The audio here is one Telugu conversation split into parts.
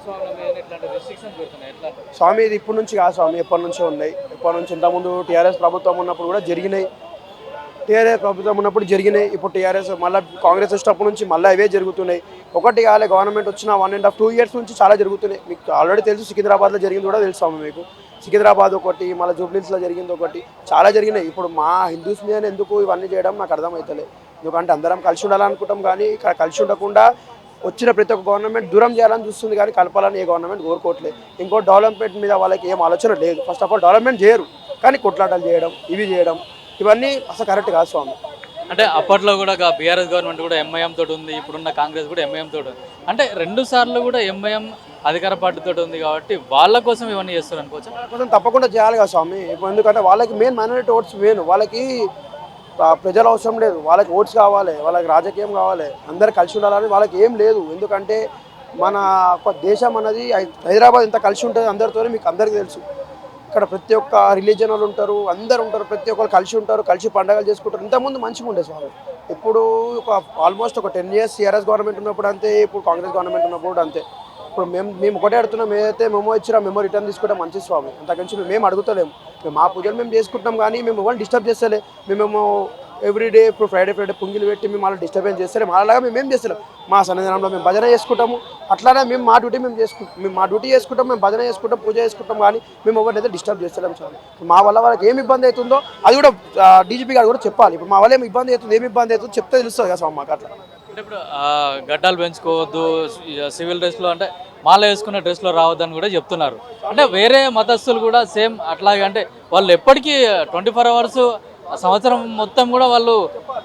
భాగస్వామ్యం మీద ఇట్లాంటి రెస్ట్రిక్షన్స్ పెడుతున్నాయి ఎట్లా? స్వామి ఇది ఇప్పటి నుంచి కాదు స్వామి, ఎప్పటి నుంచో ఉన్నాయి. ఎప్పటి నుంచి ఇంతకుముందు టీఆర్ఎస్ ప్రభుత్వం ఉన్నప్పుడు కూడా జరిగినాయి. టీఆర్ఎస్ ప్రభుత్వం ఉన్నప్పుడు జరిగినాయి. ఇప్పుడు టీఆర్ఎస్ మళ్ళీ కాంగ్రెస్ వచ్చినప్పటి నుంచి మళ్ళీ అవే జరుగుతున్నాయి. ఒకటి కాలే, గవర్నమెంట్ వచ్చిన 1.5 2 years నుంచి చాలా జరుగుతున్నాయి. మీకు ఆల్రెడీ తెలుసు, సికింద్రాబాద్లో జరిగింది కూడా తెలుసు స్వామి మీకు. సికింద్రాబాద్ ఒకటి, మళ్ళీ జూబ్లీస్లో జరిగింది ఒకటి, చాలా జరిగినాయి. ఇప్పుడు మా హిందూస్ మీద ఎందుకు ఇవన్నీ చేయడం నాకు అర్థమవుతలే. ఎందుకంటే అందరం కలిసి ఉండాలనుకుంటాం, కానీ ఇక్కడ కలిసి ఉండకుండా వచ్చిన ప్రతి ఒక్క గవర్నమెంట్ దూరం చేయాలని చూస్తుంది, కానీ కలపాలని ఏ గవర్నమెంట్ కోరుకోవట్లేదు. ఇంకో డెవలప్మెంట్ మీద వాళ్ళకి ఏం ఆలోచన లేదు. ఫస్ట్ ఆఫ్ ఆల్ డెవలప్మెంట్ చేయరు, కానీ కొట్లాటలు చేయడం, ఇవి చేయడం, ఇవన్నీ అసలు కరెక్ట్ కాదు స్వామి. అంటే అప్పట్లో కూడా బీఆర్ఎస్ గవర్నమెంట్ కూడా ఎంఐఎం తోటి ఉంది, ఇప్పుడున్న కాంగ్రెస్ కూడా ఎంఐఎం తోటి ఉంది. అంటే 2 సార్లు కూడా ఎంఐఎం అధికార పార్టీతో ఉంది కాబట్టి వాళ్ళ కోసం ఇవన్నీ చేస్తారు అనుకోవచ్చు. కొంచెం తప్పకుండా చేయాలి కదా స్వామి. ఇప్పుడు ఎందుకంటే వాళ్ళకి మెయిన్ మైనారిటీ ఓట్స్ మెయిన్. వాళ్ళకి ప్రజల అవసరం లేదు, వాళ్ళకి ఓట్స్ కావాలి, వాళ్ళకి రాజకీయం కావాలి, అందరు కలిసి ఉండాలని వాళ్ళకి ఏం లేదు. ఎందుకంటే మన దేశం అన్నది హైదరాబాద్ ఎంత కలిసి ఉంటుంది అందరితో మీకు అందరికీ తెలుసు. ఇక్కడ ప్రతి ఒక్క రిలీజియన్ వాళ్ళు ఉంటారు, అందరు ఉంటారు, ప్రతి ఒక్కరు కలిసి ఉంటారు, కలిసి పండుగలు చేసుకుంటారు. ఇంతకుముందు మంచిగా ఉండే స్వామి. ఇప్పుడు ఆల్మోస్ట్ ఒక 10 years టీఆర్ఎస్ గవర్నమెంట్ ఉన్నప్పుడు అంతే, ఇప్పుడు కాంగ్రెస్ గవర్నమెంట్ ఉన్నప్పుడు అంతే. ఇప్పుడు మేము ఒకటే అడుగుతున్నాం, ఏదైతే మెమో ఇచ్చినా మెమో రిటర్న్ తీసుకుంటే మంచి స్వామి. అంతకుమించి మేము అడుగుతలేము. మేము మా పూజలు మేము చేసుకుంటాం, కానీ మేము ఎవరిని డిస్టర్బ్ చేస్తలే. మేము ఎవ్రీడే ఇప్పుడు ఫ్రైడే పుంగిలు పెట్టి మేము అలా డిస్టర్బెన్స్ చేస్తలేం. అలాగా మేమేం చేస్తలేం. మా సన్నిధానంలో మేము భజన చేసుకుంటాము. అట్లానే మేము మా డ్యూటీ చేసుకుంటాం, మేము భజన చేసుకుంటాం, పూజ చేసుకుంటాం, కానీ మేము ఎవరినైతే డిస్టర్బ్ చేస్తలేం స్వామి. మా వల్ల వాళ్ళకి ఏమి ఇబ్బంది అవుతుందో అది కూడా డీజీపీ గారు కూడా చెప్పాలి. ఇప్పుడు మా వల్ల ఏమి ఇబ్బంది అవుతుందో చెప్తే తెలుస్తుంది కదా స్వామి మాకు. అట్లా అంటే ఇప్పుడు గడ్డాలు పెంచుకోవద్దు, సివిల్ డ్రెస్లో అంటే మాల వేసుకున్న డ్రెస్లో రావద్దని కూడా చెప్తున్నారు. అంటే వేరే మతస్థులు కూడా సేమ్ అట్లాగే, అంటే వాళ్ళు ఎప్పటికీ 24 hours సంవత్సరం మొత్తం కూడా వాళ్ళు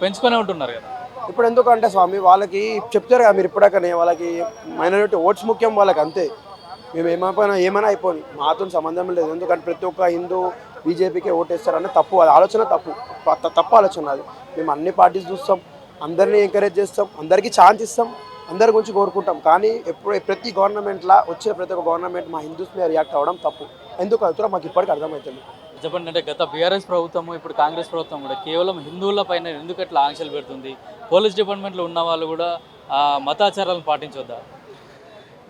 పెంచుకొని ఉంటున్నారు కదా. ఇప్పుడు ఎందుకంటే స్వామి వాళ్ళకి చెప్తారు కదా మీరు ఇప్పటికనే, వాళ్ళకి మైనారిటీ ఓట్స్ ముఖ్యం వాళ్ళకి, అంతే. మేము ఏమైనా అయిపోయి మాతో సంబంధం లేదు. ఎందుకంటే ప్రతి ఒక్క హిందూ బీజేపీకి ఓటేస్తారని తప్పు, అది ఆలోచన తప్పు ఆలోచన. అది మేము అన్ని పార్టీస్ చూస్తాం, అందరినీ ఎంకరేజ్ చేస్తాం, అందరికీ ఛాన్స్ ఇస్తాం, అందరి గురించి కోరుకుంటాం. కానీ ప్రతి గవర్నమెంట్లో వచ్చిన ప్రతి ఒక్క గవర్నమెంట్ మా హిందూస్ మీద రియాక్ట్ అవ్వడం తప్పు. ఎందుకు అవుతారో మాకు ఇప్పటికీ అర్థమవుతుంది. చెప్పండి, అంటే గత బీఆర్ఎస్ ప్రభుత్వం ఇప్పుడు కాంగ్రెస్ ప్రభుత్వం కూడా కేవలం హిందువుల పైన ఎందుకు అట్లా ఆంక్షలు పెడుతుంది? పోలీస్ డిపార్ట్మెంట్లో ఉన్న వాళ్ళు కూడా మతాచారాలను పాటించొద్దా?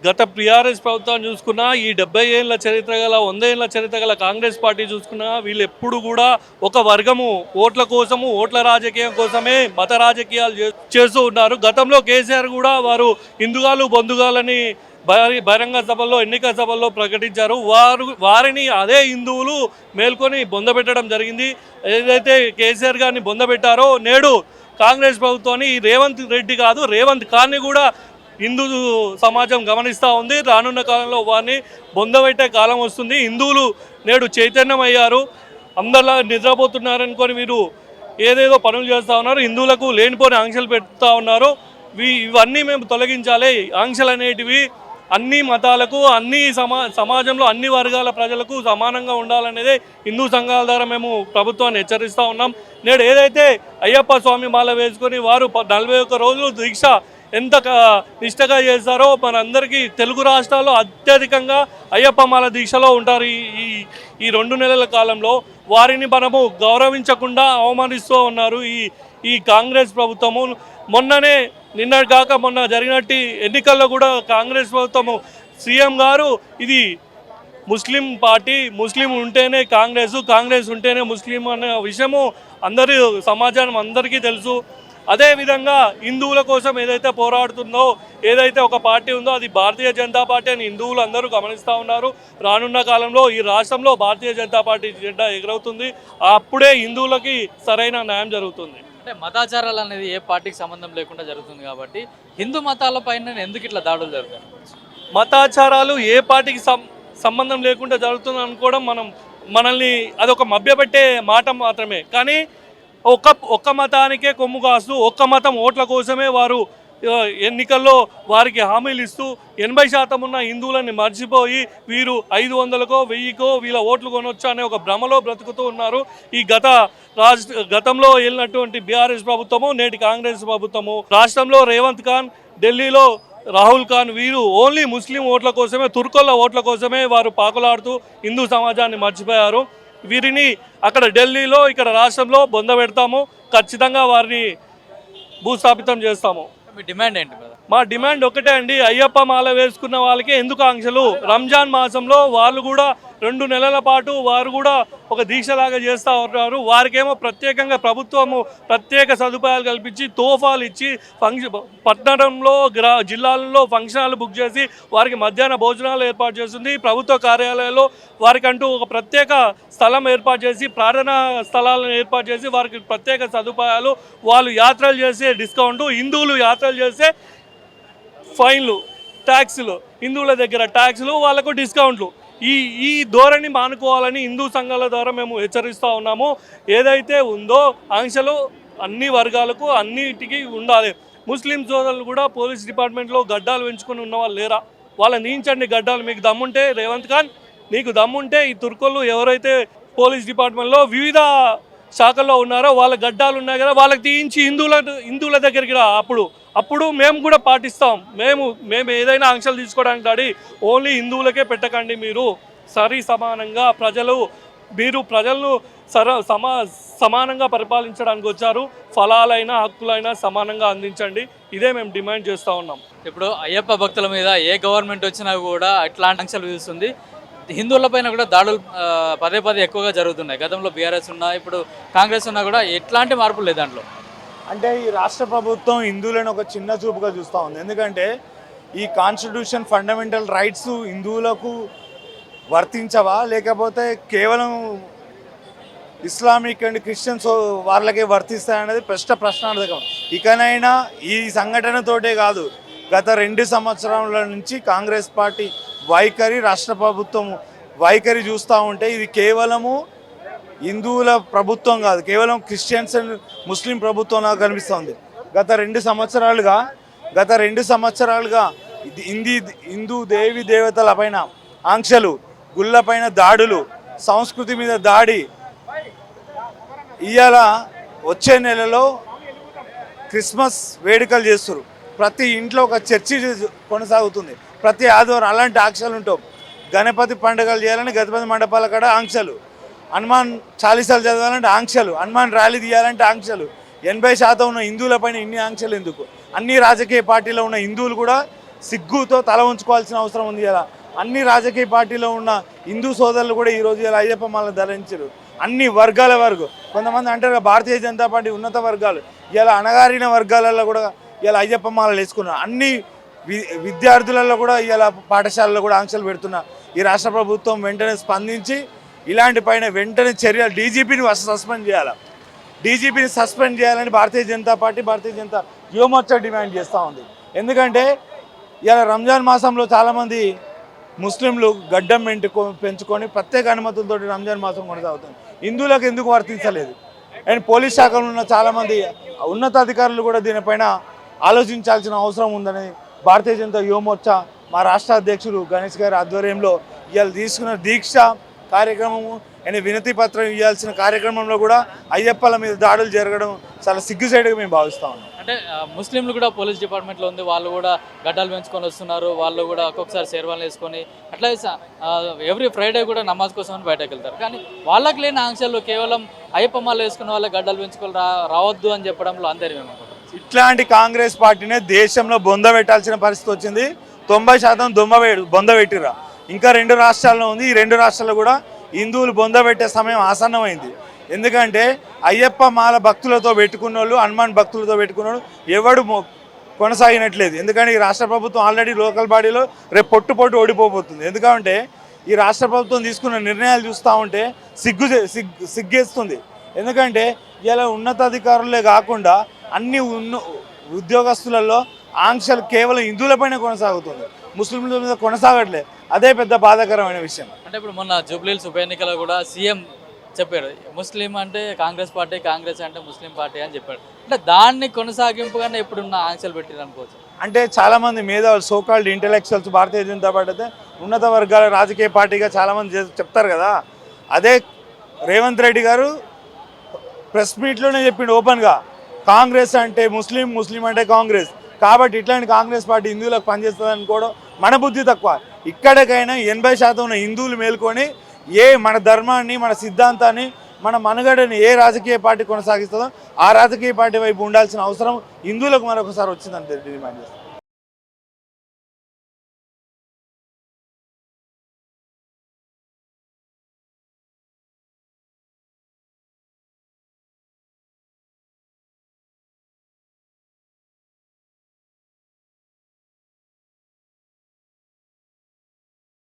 గత బీఆర్ఎస్ ప్రభుత్వం చూసుకున్నా, ఈ 70 ఏళ్ళ చరిత్ర గల 100 ఏళ్ళ చరిత్ర గల కాంగ్రెస్ పార్టీ చూసుకున్నా, వీళ్ళు ఎప్పుడు కూడా ఒక వర్గము ఓట్ల కోసము, ఓట్ల రాజకీయం కోసమే మత రాజకీయాలు చేస్తూ ఉన్నారు. గతంలో కేసీఆర్ కూడా వారు హిందుగాలు బంధుగాలని బహిరంగ సభల్లో, ఎన్నికల సభల్లో ప్రకటించారు. వారిని అదే హిందువులు మేల్కొని బొందబెట్టడం జరిగింది. ఏదైతే కేసీఆర్ గారిని బొందబెట్టారో, నేడు కాంగ్రెస్ ప్రభుత్వాన్ని రేవంత్ రెడ్డి కాదు, రేవంత్ ఖాన్ని కూడా హిందూ సమాజం గమనిస్తూ ఉంది. రానున్న కాలంలో వారిని బొందబెట్టే కాలం వస్తుంది. హిందువులు నేడు చైతన్యం అయ్యారు. అందరిలా నిద్రపోతున్నారనుకొని వీరు ఏదేదో పనులు చేస్తూ ఉన్నారు. హిందువులకు లేనిపోని ఆంక్షలు పెడుతూ ఉన్నారు. ఇవన్నీ మేము తొలగించాలి. ఆంక్షలు అనేటివి అన్ని మతాలకు, అన్ని సమాజంలో అన్ని వర్గాల ప్రజలకు సమానంగా ఉండాలనేదే హిందూ సంఘాల ద్వారా మేము ప్రభుత్వాన్ని హెచ్చరిస్తూ ఉన్నాం. నేడు ఏదైతే అయ్యప్ప స్వామి మాల వేసుకొని వారు 41 రోజులు దీక్ష ఎంత నిష్టగా చేస్తారో, మనందరికీ తెలుగు రాష్ట్రాల్లో అత్యధికంగా అయ్యప్ప మాల దీక్షలో ఉంటారు. ఈ 2 నెలల కాలంలో వారిని మనము గౌరవించకుండా అవమానిస్తూ ఉన్నారు ఈ కాంగ్రెస్ ప్రభుత్వము. నిన్నటి కాక మొన్న జరిగినట్టు ఎన్నికల్లో కూడా కాంగ్రెస్ ప్రభుత్వము సీఎం గారు ఇది ముస్లిం పార్టీ, ముస్లిం ఉంటేనే కాంగ్రెస్ ఉంటేనే ముస్లిం అనే విషయము సమాజానికి అందరికీ తెలుసు. అదేవిధంగా హిందువుల కోసం ఏదైతే పోరాడుతుందో, ఏదైతే ఒక పార్టీ ఉందో అది భారతీయ జనతా పార్టీ అని హిందువులు అందరూ గమనిస్తూ ఉన్నారు. రానున్న కాలంలో ఈ రాష్ట్రంలో భారతీయ జనతా పార్టీ జెండా ఎగురవుతుంది. అప్పుడే హిందువులకి సరైన న్యాయం జరుగుతుంది. అంటే మతాచారాలు అనేది ఏ పార్టీకి సంబంధం లేకుండా జరుగుతుంది కాబట్టి హిందూ మతాల పైన ఎందుకు ఇట్లా దాడులు జరుగుతాయి? మతాచారాలు ఏ పార్టీకి సంబంధం లేకుండా జరుగుతుంది అనుకోవడం మనల్ని అదొక మభ్యపెట్టే మాట మాత్రమే. కానీ ఒక్క మతానికే కొమ్ము కాస్తూ, ఒక్క మతం ఓట్ల కోసమే వారు ఎన్నికల్లో వారికి హామీలు ఇస్తూ 80% ఉన్న హిందువులని మర్చిపోయి వీరు 500కో 1000కో వీళ్ళ ఓట్లు కొనొచ్చు అనే ఒక భ్రమలో బ్రతుకుతూ ఉన్నారు. ఈ గతంలో వెళ్ళినటువంటి బీఆర్ఎస్ ప్రభుత్వము, నేటి కాంగ్రెస్ ప్రభుత్వము, రాష్ట్రంలో రేవంత్ ఖాన్, ఢిల్లీలో రాహుల్ ఖాన్, వీరు ఓన్లీ ముస్లిం ఓట్ల కోసమే, తుర్కోళ్ళ ఓట్ల కోసమే వారు పాకులాడుతూ హిందూ సమాజాన్ని మర్చిపోయారు. వీరిని అక్కడ ఢిల్లీలో, ఇక్కడ రాష్ట్రంలో బొందబెడతాము. ఖచ్చితంగా వారిని భూస్థాపితం చేస్తాము. మీ డిమాండ్ ఏంటి? మా డిమాండ్ ఒకటే అండి, అయ్యప్ప మాల వేసుకున్న వాళ్ళకి ఎందుకు ఆంక్షలు? రంజాన్ మాసంలో వాళ్ళు కూడా 2 నెలల పాటు వారు కూడా ఒక దీక్షలాగా చేస్తూ ఉంటారు. వారికేమో ప్రత్యేకంగా ప్రభుత్వము ప్రత్యేక సదుపాయాలు కల్పించి తోఫాలు ఇచ్చి పట్టణంలో జిల్లాలలో ఫంక్షన్ హాల్ బుక్ చేసి వారికి మధ్యాహ్న భోజనాలు ఏర్పాటు చేస్తుంది. ప్రభుత్వ కార్యాలయాల్లో వారికంటూ ఒక ప్రత్యేక స్థలం ఏర్పాటు చేసి ప్రార్థనా స్థలాలను ఏర్పాటు చేసి వారికి ప్రత్యేక సదుపాయాలు, వాళ్ళు యాత్రలు చేసే డిస్కౌంట్, హిందువులు యాత్రలు చేసే ఫైన్లు, ట్యాక్సులు, హిందువుల దగ్గర ట్యాక్సులు, వాళ్ళకు డిస్కౌంట్లు. ఈ ధోరణి మానుకోవాలని హిందూ సంఘాల ద్వారా మేము హెచ్చరిస్తూ ఉన్నాము. ఏదైతే ఉందో ఆంక్షలు అన్ని వర్గాలకు అన్నిటికీ ఉండాలి. ముస్లిం సోదరులు కూడా పోలీస్ డిపార్ట్మెంట్లో గడ్డాలు పెంచుకొని ఉన్న వాళ్ళు లేరా? వాళ్ళని నించండి గడ్డాలు. మీకు దమ్ముంటే రేవంత్ ఖాన్, నీకు దమ్ముంటే ఈ తుర్కోళ్ళు ఎవరైతే పోలీస్ డిపార్ట్మెంట్లో వివిధ శాఖల్లో ఉన్నారో వాళ్ళ గడ్డాలు ఉన్నాయి కదా, వాళ్ళకి తీయించి హిందువుల దగ్గరికి రా. అప్పుడు మేము కూడా పాటిస్తాం. మేము ఏదైనా ఆంక్షలు తీసుకోవడానికి దాడి ఓన్లీ హిందువులకే పెట్టకండి. మీరు సమానంగా మీరు ప్రజలను సమానంగా పరిపాలించడానికి వచ్చారు. ఫలాలైనా హక్కులైనా సమానంగా అందించండి. ఇదే మేము డిమాండ్ చేస్తూ ఉన్నాం. ఇప్పుడు అయ్యప్ప భక్తుల మీద ఏ గవర్నమెంట్ వచ్చినా కూడా ఇట్లాంటి ఆంక్షలు విధిస్తుంది. హిందువులపైన కూడా దాడులు పదే ఎక్కువగా జరుగుతున్నాయి. గతంలో బీఆర్ఎస్ ఉన్నా, ఇప్పుడు కాంగ్రెస్ ఉన్నా కూడా ఎట్లాంటి మార్పులు లేదు దాంట్లో. అంటే ఈ రాష్ట్ర ప్రభుత్వం హిందువులను ఒక చిన్న చూపుగా చూస్తూ ఉంది. ఎందుకంటే ఈ కాన్స్టిట్యూషన్ ఫండమెంటల్ రైట్స్ హిందువులకు వర్తించవా, లేకపోతే కేవలం ఇస్లామిక్ అండ్ క్రిస్టియన్స్ వాళ్ళకే వర్తిస్తాయనేది ప్రశ్నార్థకం. ఇకనైనా ఈ సంఘటనతోటే కాదు, గత 2 సంవత్సరాల నుంచి కాంగ్రెస్ పార్టీ వైఖరి, రాష్ట్ర ప్రభుత్వం వైఖరి చూస్తూ ఉంటే ఇది కేవలము హిందువుల ప్రభుత్వం కాదు, కేవలం క్రిస్టియన్స్ అండ్ ముస్లిం ప్రభుత్వంలా కనిపిస్తుంది. గత 2 సంవత్సరాలుగా హిందూ దేవి దేవతల పైన ఆంక్షలు, గుళ్ళపైన దాడులు, సంస్కృతి మీద దాడి. ఇవాళ వచ్చే నెలలో క్రిస్మస్ వేడుకలు చేస్తారు. ప్రతి ఇంట్లో ఒక చర్చి కొనసాగుతుంది. ప్రతి ఆదివారం అలాంటి ఆంక్షలు ఉంటాం. గణపతి పండుగలు చేయాలని గణపతి మండపాల కాడ ఆంక్షలు, హనుమాన్ చాలీసాలు చదవాలంటే ఆంక్షలు, హనుమాన్ ర్యాలీ తీయాలంటే ఆంక్షలు. 80% ఉన్న హిందువులపైన ఇన్ని ఆంక్షలు ఎందుకు? అన్ని రాజకీయ పార్టీలో ఉన్న హిందువులు కూడా సిగ్గుతో తల ఉంచుకోవాల్సిన అవసరం ఉంది. ఇలా అన్ని రాజకీయ పార్టీలో ఉన్న హిందూ సోదరులు కూడా ఈరోజు ఇలా అయ్యప్ప మాలను ధరించారు. అన్ని వర్గాల వరకు, కొంతమంది అంటారు భారతీయ జనతా పార్టీ ఉన్నత వర్గాలు, ఇలా అణగారిన వర్గాలలో కూడా ఇలా అయ్యప్ప మాలలు వేసుకున్నారు. అన్ని విద్యార్థులలో కూడా ఇలా పాఠశాలలో కూడా ఆంక్షలు పెడుతున్నా. ఈ రాష్ట్ర ప్రభుత్వం వెంటనే స్పందించి ఇలాంటి పైన వెంటనే చర్యలు, డీజీపీని సస్పెండ్ చేయాలని భారతీయ జనతా పార్టీ, భారతీయ జనతా యువమోర్చా డిమాండ్ చేస్తూ ఉంది. ఎందుకంటే ఇలా రంజాన్ మాసంలో చాలామంది ముస్లింలు గడ్డం పెంచుకొని ప్రత్యేక అనుమతులతో రంజాన్ మాసం కొనసాగుతుంది. హిందువులకు ఎందుకు వర్తించలేదు? అండ్ పోలీస్ శాఖలో ఉన్న చాలామంది ఉన్నతాధికారులు కూడా దీనిపైన ఆలోచించాల్సిన అవసరం ఉందని భారతీయ జనతా యువమోర్చా మా రాష్ట్ర అధ్యక్షుడు గణేష్ గారి ఆధ్వర్యంలో ఇవాళ తీసుకున్న దీక్ష కార్యక్రమము అండ్ వినతి పత్రం ఇవ్వాల్సిన కార్యక్రమంలో కూడా అయ్యప్పల మీద దాడులు జరగడం చాలా సిగ్గుసేటుగా మేము భావిస్తా ఉన్నాం. అంటే ముస్లింలు కూడా పోలీస్ డిపార్ట్మెంట్లో ఉంది, వాళ్ళు కూడా గడ్డాలు పెంచుకొని వస్తున్నారు. వాళ్ళు కూడా ఒక్కొక్కసారి శేర్వాలు వేసుకొని అట్లా ఎవ్రీ ఫ్రైడే కూడా నమాజ్ కోసం బయటకు వెళ్తారు. కానీ వాళ్ళకి లేని ఆంక్షలు కేవలం అయ్యప్ప మాల వేసుకున్న వాళ్ళకి గడ్డలు పెంచుకొని రావద్దు అని చెప్పడంలో అందరి ఇట్లాంటి కాంగ్రెస్ పార్టీనే దేశంలో బొంద పెట్టాల్సిన పరిస్థితి వచ్చింది. 90% బొంద పెట్టిరా. ఇంకా 2 రాష్ట్రాల్లో ఉంది. ఈ 2 రాష్ట్రాల్లో కూడా హిందువులు బొంద పెట్టే సమయం ఆసన్నమైంది. ఎందుకంటే అయ్యప్ప మాల భక్తులతో పెట్టుకున్న వాళ్ళు, హనుమాన్ భక్తులతో పెట్టుకున్న వాళ్ళు ఎవడు కొనసాగినట్లేదు. ఎందుకంటే ఈ రాష్ట్ర ప్రభుత్వం ఆల్రెడీ లోకల్ బాడీలో రేపు పొట్టు ఓడిపోబోతుంది. ఎందుకంటే ఈ రాష్ట్ర ప్రభుత్వం తీసుకున్న నిర్ణయాలు చూస్తూ ఉంటే సిగ్గేస్తుంది. ఎందుకంటే ఇలా ఉన్నతాధికారులే కాకుండా అన్ని ఉద్యోగస్తులలో ఆంక్షలు కేవలం హిందువులపైన కొనసాగుతుంది, ముస్లింల మీద కొనసాగట్లేదు. అదే పెద్ద బాధాకరమైన విషయం. అంటే ఇప్పుడు మొన్న జూబ్లీహిల్స్ ఉప ఎన్నికలో కూడా సీఎం చెప్పాడు, ముస్లిం అంటే కాంగ్రెస్ పార్టీ, కాంగ్రెస్ అంటే ముస్లిం పార్టీ అని చెప్పాడు. అంటే దాన్ని కొనసాగింపుగానే ఇప్పుడున్న ఆంక్షలు పెట్టిరు అనుకోవచ్చు. అంటే చాలామంది మేధావులు, so called intellectuals Bharatiya Janata party అయితే ఉన్నత వర్గాల రాజకీయ పార్టీగా చాలామంది చెప్తారు కదా. అదే రేవంత్ రెడ్డి గారు ప్రెస్ మీట్లోనే చెప్పిండు ఓపెన్గా, కాంగ్రెస్ అంటే ముస్లిం అంటే కాంగ్రెస్. కాబట్టి ఇట్లాంటి కాంగ్రెస్ పార్టీ హిందువులకు పనిచేస్తుంది అనుకోవడం మన బుద్ధి తక్కువ. ఇక్కడికైనా 80% ఉన్న హిందువులు మేల్కొని మన ధర్మాన్ని, మన సిద్ధాంతాన్ని, మన మనుగడని ఏ రాజకీయ పార్టీ కొనసాగిస్తుందో ఆ రాజకీయ పార్టీ వైపు ఉండాల్సిన అవసరం హిందువులకు మరొకసారి వచ్చిందని డిమాండ్ చేస్తాం.